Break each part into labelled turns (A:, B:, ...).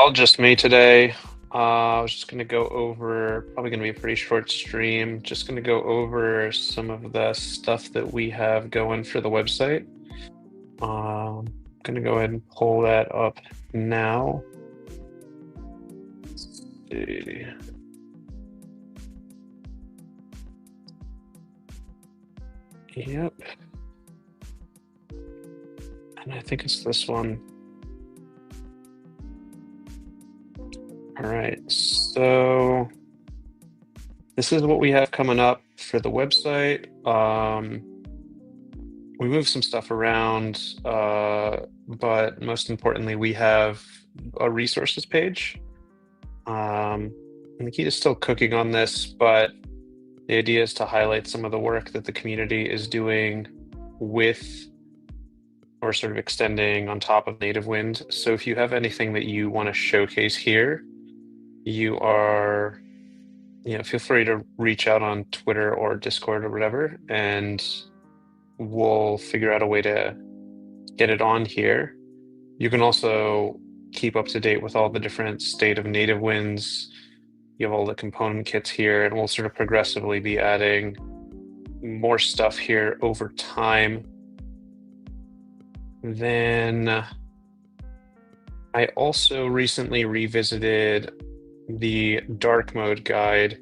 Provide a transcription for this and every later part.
A: All just me today. I was just going to go over, probably going to be a pretty short stream. Just going to go over some of the stuff that we have going for the website. Going to go ahead and pull that up now. Let's see. Yep. And I think it's this one. All right, so this is what we have coming up for the website. We moved some stuff around, but most importantly, we have a resources page. And Nikita's still cooking on this, but the idea is to highlight some of the work that the community is doing with or sort of extending on top of NativeWind. So if you have anything that you want to showcase here, you are, feel free to reach out on Twitter or Discord or whatever, and we'll figure out a way to get it on here. You can also keep up to date with all the different state of NativeWinds. You have all the component kits here, and we'll sort of progressively be adding more stuff here over time. Then I also recently revisited the dark mode guide,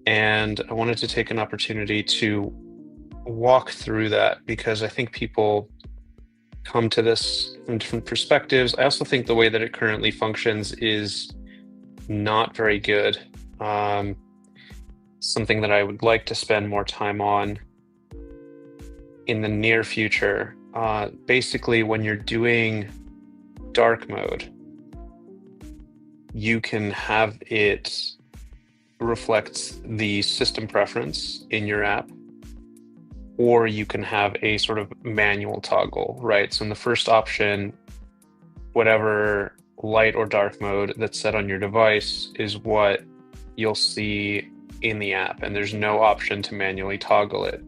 A: and I wanted to take an opportunity to walk through that because I think people come to this from different perspectives. I also think the way that it currently functions is not very good. Something that I would like to spend more time on in the near future. Basically, when you're doing dark mode, you can have it reflect the system preference in your app, or you can have a sort of manual toggle, right? So in the first option, whatever light or dark mode that's set on your device is what you'll see in the app, and there's no option to manually toggle it.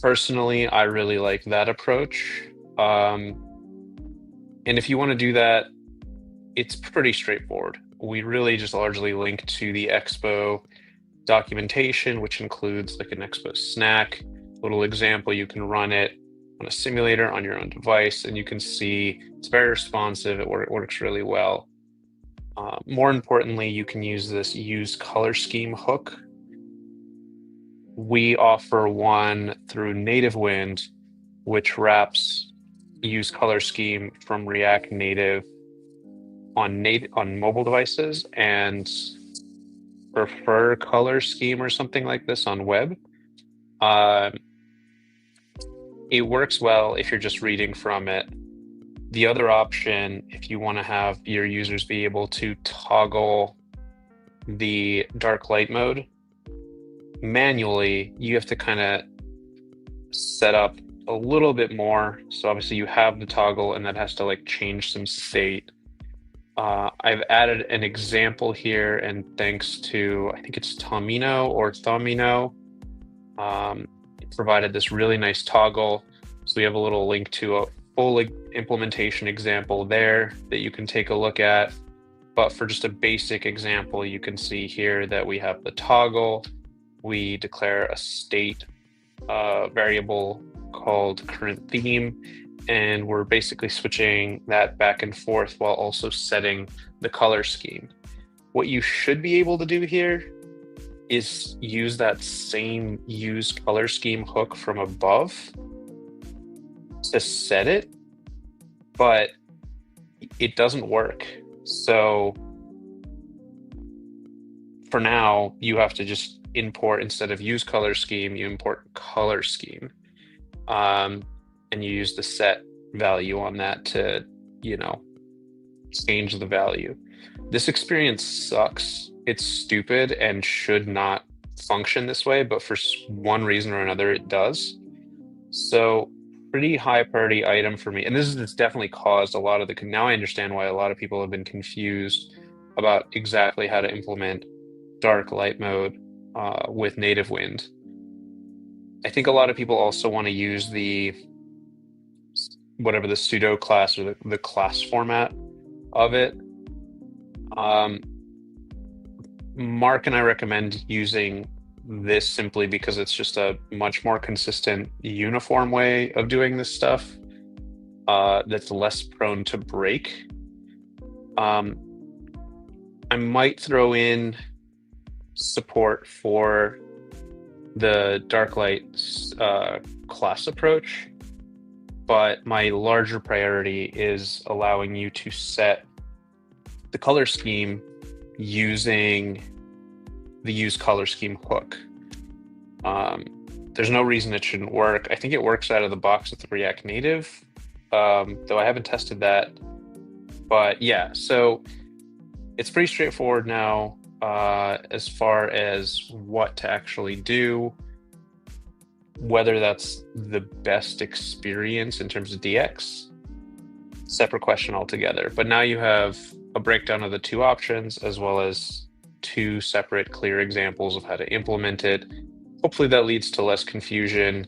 A: Personally, I really like that approach. And if you want to do that, it's pretty straightforward. We really just largely link to the Expo documentation, which includes like an Expo snack, little example. You can run it on a simulator on your own device, and you can see it's very responsive. It works really well. More importantly, you can use this use color scheme hook. We offer one through NativeWind, which wraps use color scheme from React Native on mobile devices and prefer color scheme or something like this on web. It works well if you're just reading from it. The other option, if you want to have your users be able to toggle the dark light mode manually, you have to kind of set up a little bit more. So obviously you have the toggle, and that has to like change some state. I've added an example here, and thanks to, I think it's Tomino or Thomino, it provided this really nice toggle. So we have a little link to a full implementation example there that you can take a look at. But for just a basic example, you can see here that we have the toggle. We declare a state variable called current theme, and we're basically switching that back and forth while also setting the color scheme. What you should be able to do here is use that same use color scheme hook from above to set it, but it doesn't work. So for now, you have to just import, instead of use color scheme, you import color scheme. And you use the set value on that to, change the value. This experience sucks. It's stupid and should not function this way, but for one reason or another, it does. So pretty high priority item for me. And this has definitely caused a lot of now I understand why a lot of people have been confused about exactly how to implement dark light mode with NativeWind. I think a lot of people also want to use whatever the pseudo class or the class format of it. Um, Mark and I recommend using this simply because it's just a much more consistent, uniform way of doing this stuff that's less prone to break. Um, I might throw in support for the Darklight class approach, but my larger priority is allowing you to set the color scheme using the use color scheme hook. There's no reason it shouldn't work. I think it works out of the box with React Native, though I haven't tested that. But yeah, so it's pretty straightforward now as far as what to actually do, whether that's the best experience in terms of DX, separate question altogether. But now you have a breakdown of the two options as well as two separate clear examples of how to implement it. Hopefully that leads to less confusion,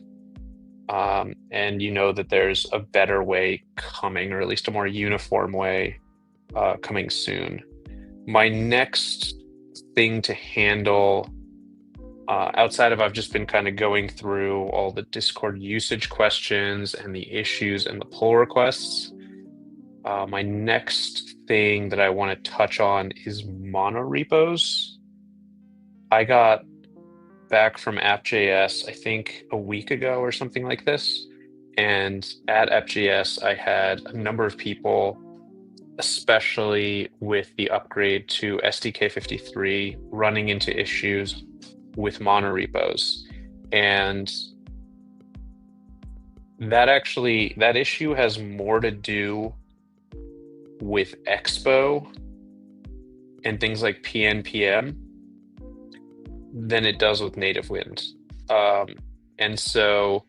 A: and you know that there's a better way coming, or at least a more uniform way coming soon. My next thing to handle, outside of I've just been kind of going through all the Discord usage questions and the issues and the pull requests, my next thing that I want to touch on is monorepos. I got back from app.js, I think a week ago or something like this. And at app.js, I had a number of people, especially with the upgrade to SDK 53, running into issues with monorepos. And that issue has more to do with Expo and things like PNPM than it does with NativeWind. And so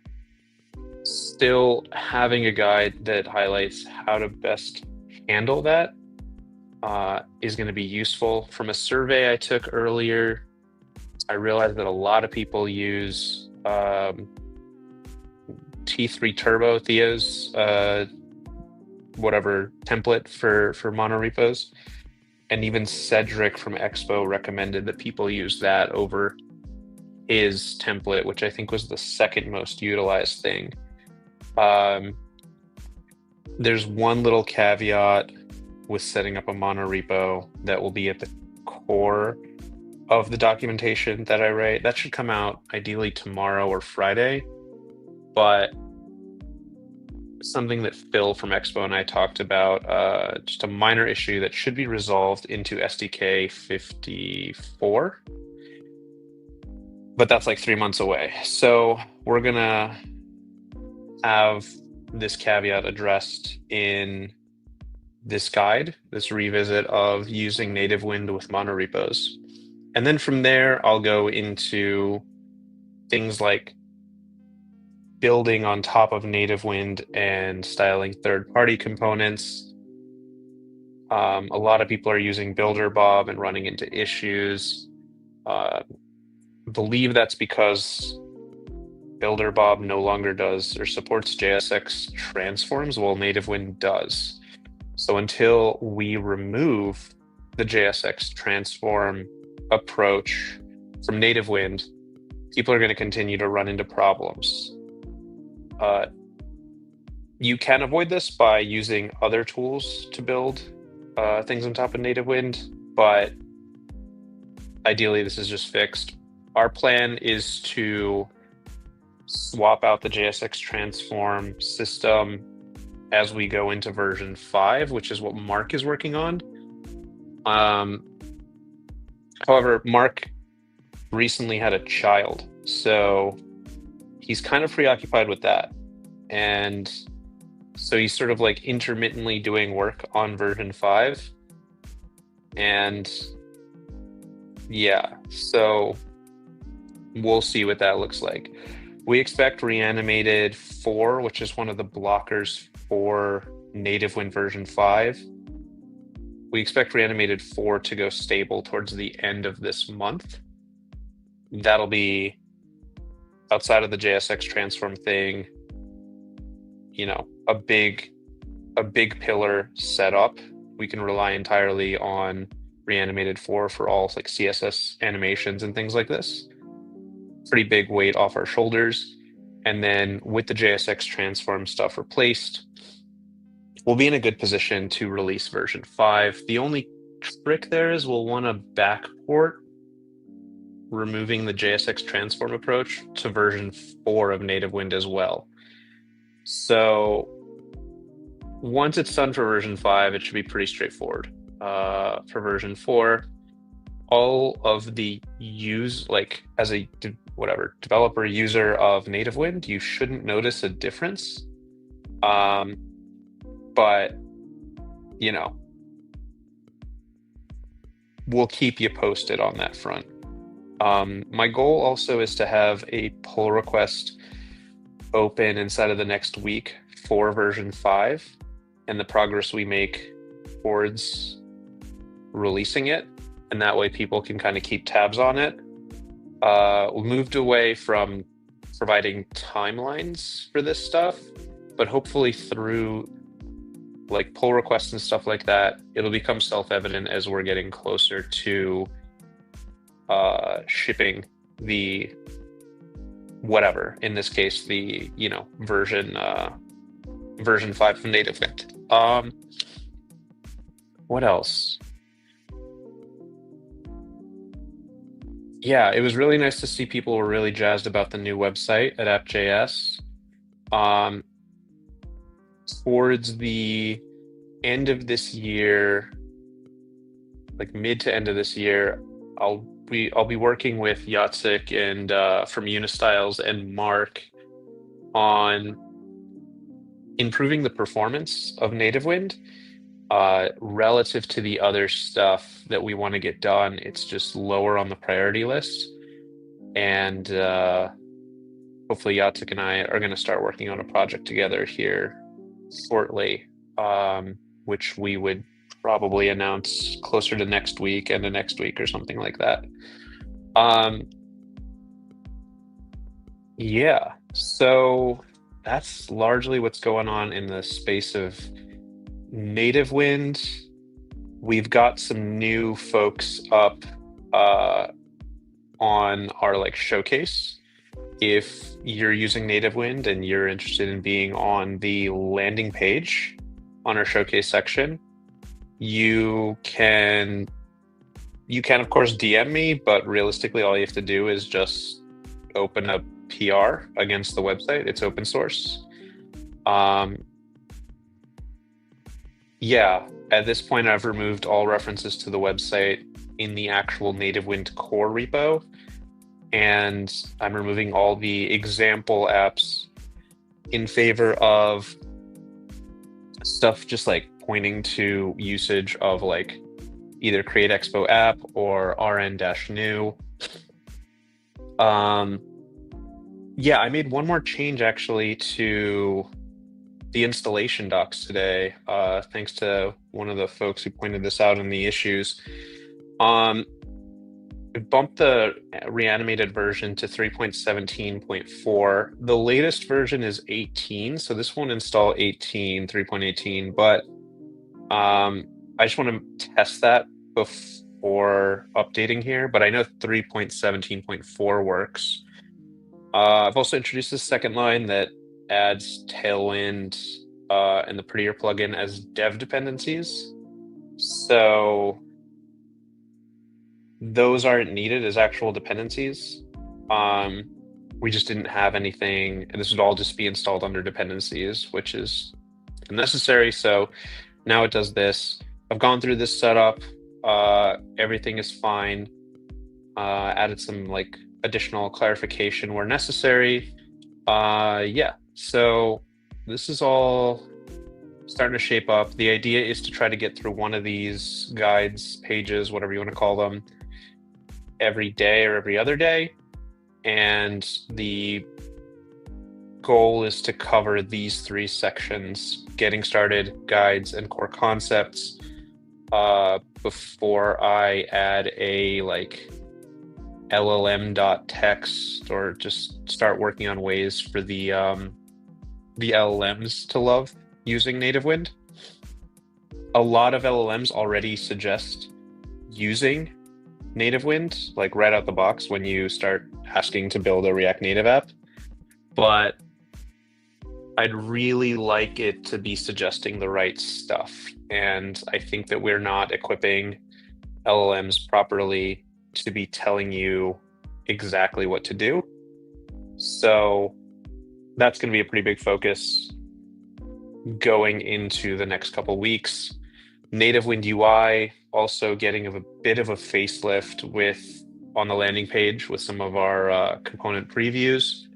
A: still having a guide that highlights how to best handle that is going to be useful. From a survey I took earlier, I realized that a lot of people use T3 Turbo, Theo's whatever template for monorepos. And even Cedric from Expo recommended that people use that over his template, which I think was the second most utilized thing. There's one little caveat with setting up a monorepo that will be at the core of the documentation that I write. That should come out ideally tomorrow or Friday, but something that Phil from Expo and I talked about, just a minor issue that should be resolved into SDK 54, but that's like 3 months away. So we're gonna have this caveat addressed in this guide, this revisit of using NativeWind with monorepos. And then from there, I'll go into things like building on top of NativeWind and styling third-party components. A lot of people are using BuilderBob and running into issues. Believe that's because BuilderBob no longer does or supports JSX transforms, while NativeWind does. So until we remove the JSX transform approach from NativeWind, people are going to continue to run into problems. You can avoid this by using other tools to build things on top of NativeWind, but ideally this is just fixed. Our plan is to swap out the JSX transform system as we go into version 5, which is what Mark is working on. However, Mark recently had a child, so he's kind of preoccupied with that. And so he's sort of like intermittently doing work on version 5. And yeah, so we'll see what that looks like. We expect Reanimated 4, which is one of the blockers for NativeWind version 5. We expect Reanimated 4 to go stable towards the end of this month. That'll be outside of the JSX transform thing, you know, a big pillar set up. We can rely entirely on Reanimated 4 for all like CSS animations and things like this. Pretty big weight off our shoulders. And then with the JSX transform stuff replaced, we'll be in a good position to release version 5. The only trick there is we'll want to backport removing the JSX transform approach to version 4 of NativeWind as well. So once it's done for version 5, it should be pretty straightforward. For version 4, all of the as a developer user of NativeWind, you shouldn't notice a difference. But we'll keep you posted on that front. My goal also is to have a pull request open inside of the next week for version 5 and the progress we make towards releasing it. And that way people can kind of keep tabs on it. We moved away from providing timelines for this stuff, but hopefully through like pull requests and stuff like that, it'll become self-evident as we're getting closer to shipping the whatever, in this case, the version 5 of NativeWind. What else? Yeah, it was really nice to see people were really jazzed about the new website at App.js. Towards the end of this year, like mid to end of this year, I'll be working with Jacek and from Unistyles and Mark on improving the performance of NativeWind relative to the other stuff that we want to get done. It's just lower on the priority list, and hopefully Jacek and I are going to start working on a project together here shortly, which we would probably announce closer to next week or something like that. Yeah, so that's largely what's going on in the space of NativeWind. We've got some new folks up on our showcase. If you're using NativeWind and you're interested in being on the landing page on our showcase section, you can of course DM me, but realistically all you have to do is just open a PR against the website. It's open source. Yeah, at this point I've removed all references to the website in the actual NativeWind core repo, and I'm removing all the example apps in favor of stuff just pointing to usage of either Create Expo app or rn-new. Yeah, I made one more change actually to the installation docs today, thanks to one of the folks who pointed this out in the issues. It bumped the reanimated version to 3.17.4. The latest version is 18, so this won't install 3.18, but I just want to test that before updating here, but I know 3.17.4 works. I've also introduced this second line that adds Tailwind and the Prettier plugin as dev dependencies. So those aren't needed as actual dependencies. We just didn't have anything, and this would all just be installed under dependencies, which is unnecessary. So now it does this. I've gone through this setup. Everything is fine. Added some additional clarification where necessary. Yeah, so this is all starting to shape up. The idea is to try to get through one of these guides, pages, whatever you want to call them, every day or every other day. And the goal is to cover these three sections: getting started, guides, and core concepts, before I add a LLM.text or just start working on ways for the LLMs to love using NativeWind. A lot of LLMs already suggest using NativeWind, like right out the box when you start asking to build a React Native app. But I'd really like it to be suggesting the right stuff. And I think that we're not equipping LLMs properly to be telling you exactly what to do. So that's going to be a pretty big focus going into the next couple weeks. NativeWind UI also getting a bit of a facelift with on the landing page with some of our component previews.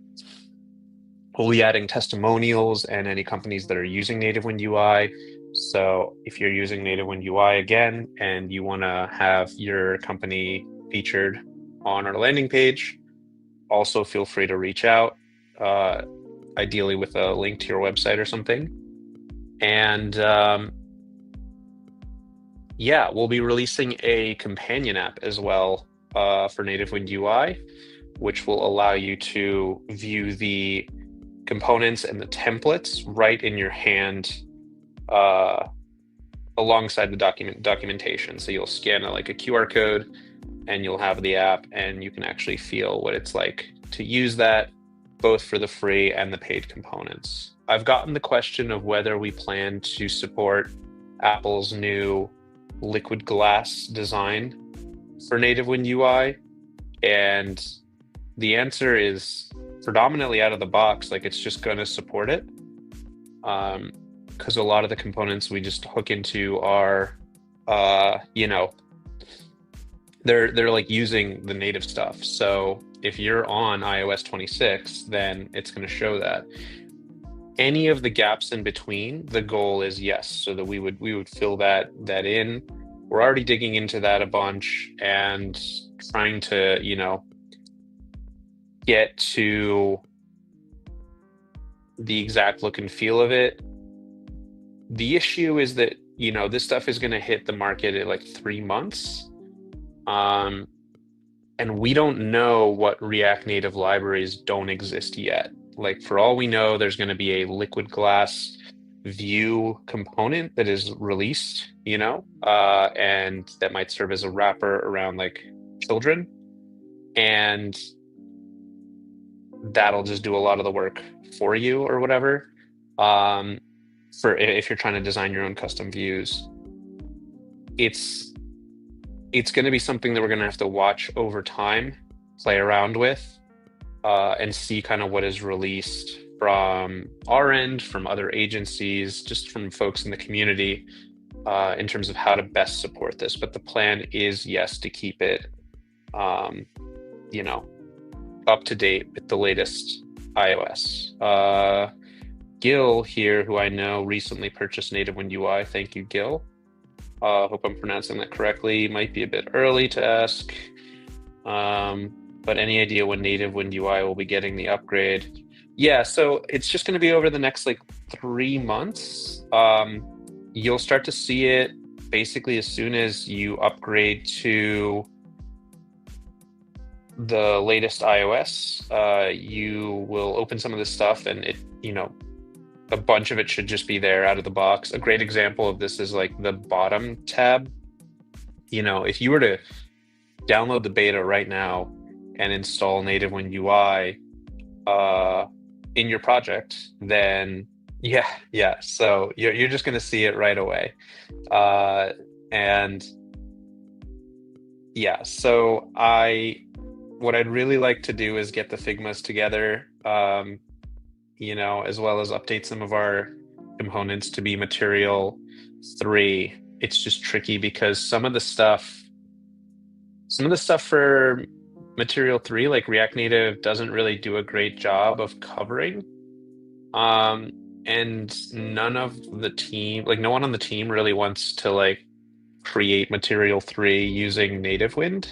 A: We'll be adding testimonials and any companies that are using NativeWind UI. So if you're using NativeWind UI again and you want to have your company featured on our landing page, also feel free to reach out, ideally with a link to your website or something. And yeah, we'll be releasing a companion app as well for NativeWind UI, which will allow you to view the components and the templates right in your hand alongside the documentation. So you'll scan like a QR code and you'll have the app and you can actually feel what it's like to use that, both for the free and the paid components. I've gotten the question of whether we plan to support Apple's new liquid glass design for NativeWind UI, and the answer is predominantly out of the box, like it's just going to support it, because a lot of the components we just hook into are, they're like using the native stuff. So if you're on iOS 26, then it's going to show that. Any of the gaps in between, the goal is yes, so that we would fill that in. We're already digging into that a bunch and trying to, get to the exact look and feel of it. The issue is that, this stuff is going to hit the market in like 3 months. And we don't know what React Native libraries don't exist yet. Like for all we know, there's going to be a liquid glass view component that is released, and that might serve as a wrapper around like children. And that'll just do a lot of the work for you or whatever. For if you're trying to design your own custom views, it's going to be something that we're going to have to watch over time, play around with, and see kind of what is released from our end, from other agencies, just from folks in the community, in terms of how to best support this. But the plan is, yes, to keep it, up to date with the latest iOS. Gil here, who I know recently purchased NativeWind UI. Thank you, Gil. Hope I'm pronouncing that correctly. Might be a bit early to ask, but any idea when NativeWind UI will be getting the upgrade? Yeah, so it's just going to be over the next 3 months. You'll start to see it basically as soon as you upgrade to the latest iOS. You will open some of this stuff and it, a bunch of it should just be there out of the box. A great example of this is like the bottom tab. If you were to download the beta right now and install NativeWind UI in your project, then yeah. So you're just going to see it right away. And yeah, so what I'd really like to do is get the Figmas together, as well as update some of our components to be Material 3. It's just tricky because some of the stuff for Material 3, like React Native, doesn't really do a great job of covering. And none of the team, no one on the team really wants to create Material 3 using NativeWind.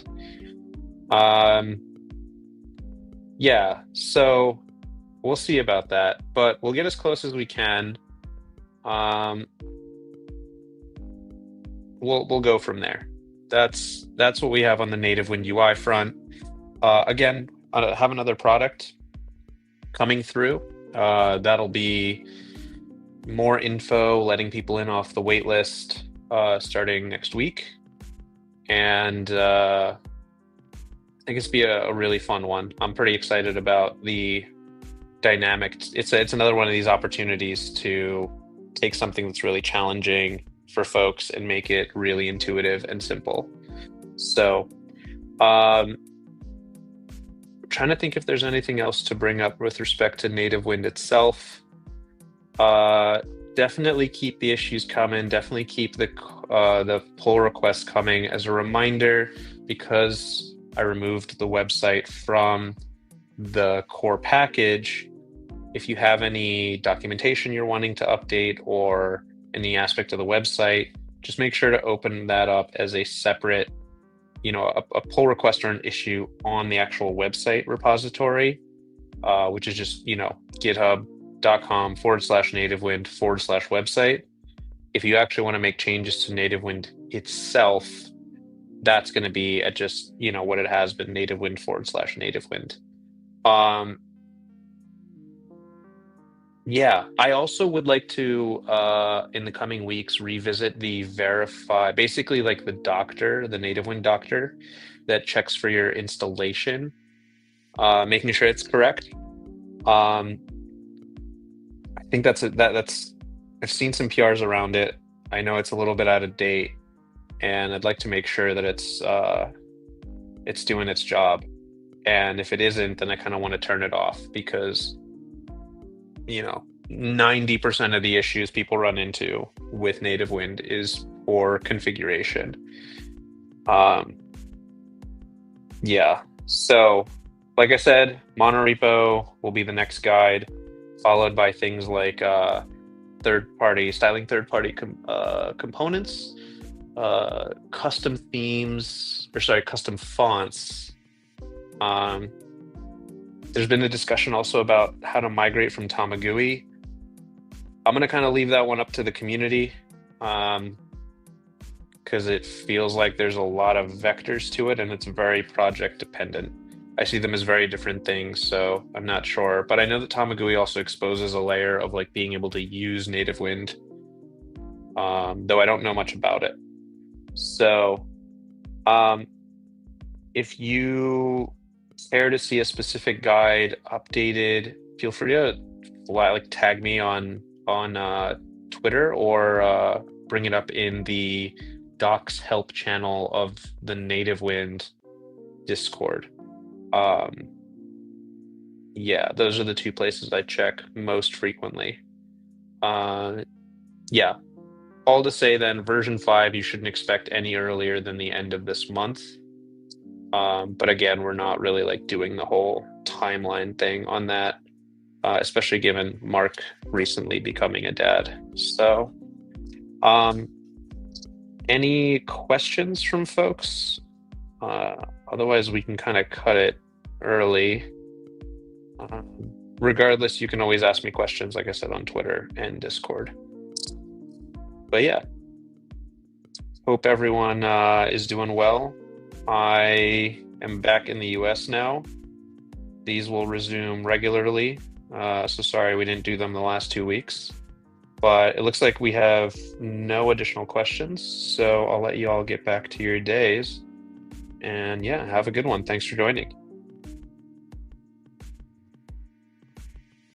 A: Yeah, so we'll see about that, but we'll get as close as we can. We'll go from there. That's what we have on the NativeWind UI front. Again, I have another product coming through. That'll be more info, letting people in off the wait list, starting next week. and I think it's be a really fun one. I'm pretty excited about the dynamic. It's another one of these opportunities to take something that's really challenging for folks and make it really intuitive and simple. So, trying to think if there's anything else to bring up with respect to NativeWind itself. Definitely keep the issues coming. Definitely keep the pull requests coming. As a reminder, because I removed the website from the core package, if you have any documentation you're wanting to update or any aspect of the website, just make sure to open that up as a separate, a pull request or an issue on the actual website repository, which is just, github.com/nativewind/website. If you actually want to make changes to NativeWind itself, that's going to be at just, what it has been, NativeWind/nativewind. Yeah, I also would like to, in the coming weeks, revisit the basically like the doctor, the NativeWind doctor that checks for your installation, making sure it's correct. I think that's I've seen some PRs around it. I know it's a little bit out of date, and I'd like to make sure that it's doing its job. And if it isn't, then I kind of want to turn it off because 90% of the issues people run into with NativeWind is poor configuration. Yeah. So, like I said, Monorepo will be the next guide, followed by things like styling third-party components, custom themes, custom fonts. There's been a discussion also about how to migrate from Tamagui. I'm going to kind of leave that one up to the community because it feels like there's a lot of vectors to it and it's very project dependent. I see them as very different things, so I'm not sure. But I know that Tamagui also exposes a layer of like being able to use NativeWind, though I don't know much about it. So if you care to see a specific guide updated, feel free to tag me on Twitter or bring it up in the docs help channel of the NativeWind Discord. Yeah, those are the two places I check most frequently. Yeah, all to say then, version 5 you shouldn't expect any earlier than the end of this month. But again, we're not really doing the whole timeline thing on that, especially given Mark recently becoming a dad. So, any questions from folks? Otherwise, we can kind of cut it early. Regardless, you can always ask me questions, like I said, on Twitter and Discord. But yeah, hope everyone is doing well. I am back in the US now. These will resume regularly. So sorry we didn't do them the last 2 weeks. But it looks like we have no additional questions. So I'll let you all get back to your days. And yeah, have a good one. Thanks for joining.